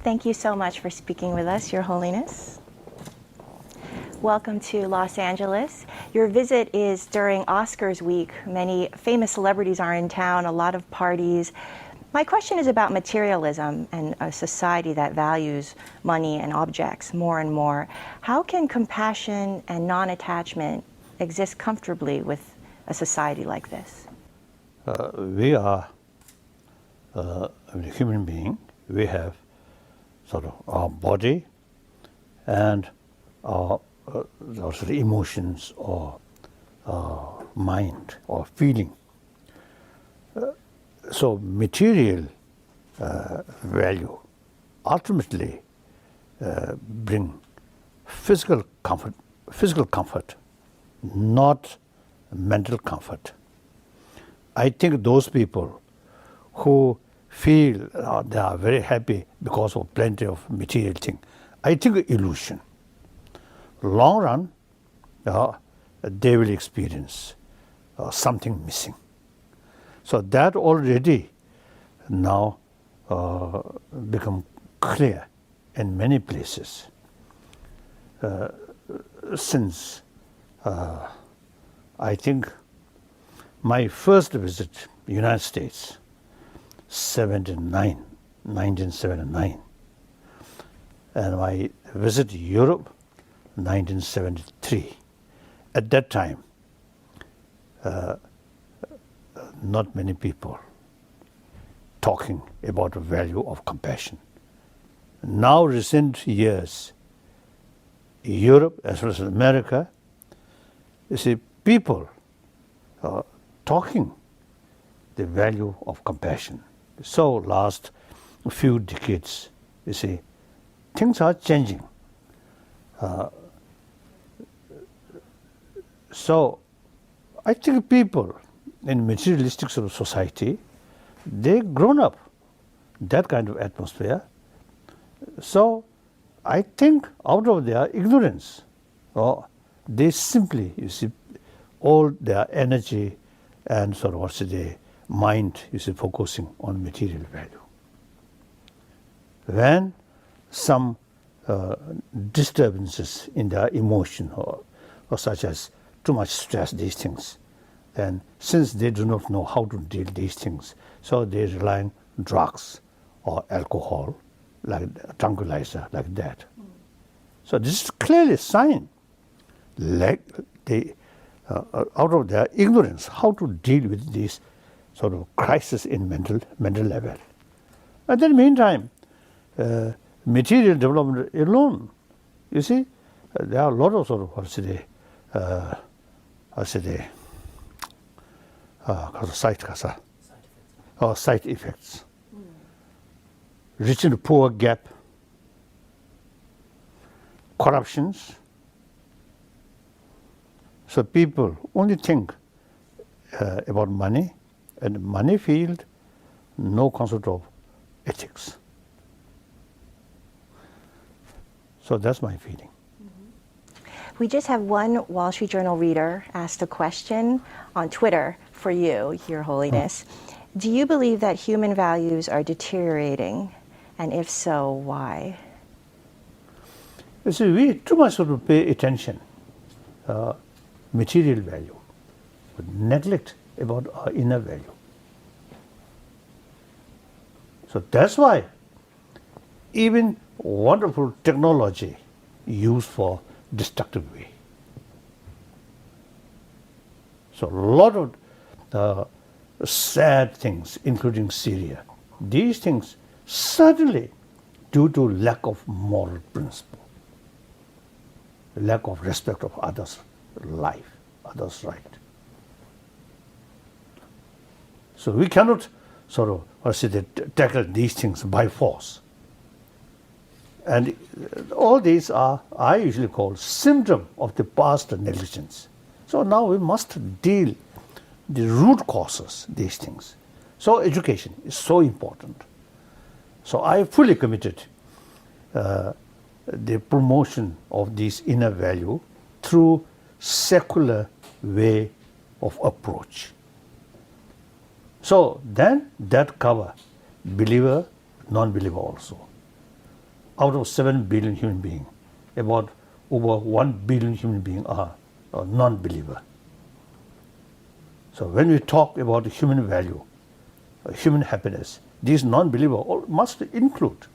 Thank you so much for speaking with us, Your Holiness. Welcome to Los Angeles. Your visit is during Oscars week. Many famous celebrities are in town, a lot of parties. My question is about materialism and a society that values money and objects more and more. How can compassion and non-attachment exist comfortably with a society like this? We are a human being. We have sort of our body and our sort of emotions or mind or feeling. So material value ultimately bring physical comfort, not mental comfort. I think those people who feel they are very happy because of plenty of material things, I think illusion. Long run, they will experience something missing. So that already now become clear in many places. Since I think my first visit United States, 1979, and my visit Europe, 1973. At that time, not many people talking about the value of compassion. Now, recent years, Europe as well as America, you see people talking the value of compassion. So last few decades, you see, things are changing. So I think people in materialistic sort of society, they grown up that kind of atmosphere. So I think out of their ignorance, they simply, you see, all their energy and sort of what's the mind, you see, focusing on material value. When some disturbances in their emotion or such as too much stress, these things, then since they do not know how to deal with these things, so they rely on drugs or alcohol, like tranquilizer, like that. So this is clearly a sign, like they, out of their ignorance, how to deal with this sort of crisis in mental level. But in the meantime, material development alone, you see, there are a lot of sort of side effects. Rich and poor gap, corruptions. So people only think about money, and money field, no concept of ethics. So that's my feeling. We just have one Wall Street Journal reader asked a question on Twitter for you, Your Holiness. Do you believe that human values are deteriorating? And if so, why? You see, we too much sort of pay attention material value, but neglect about our inner value. So that's why even wonderful technology used for destructive way. So a lot of sad things, including Syria, these things certainly due to lack of moral principle, lack of respect of others' life, others' right. So we cannot sort of tackle these things by force. And all these are, I usually call, symptom of the past negligence. So now we must deal the root causes, these things. So education is so important. So I fully committed the promotion of this inner value through secular way of approach. So then that cover believer, non-believer also. out of 7 billion human beings, about over 1 billion human beings are non-believer. So when we talk about human value, human happiness, these non-believers must include.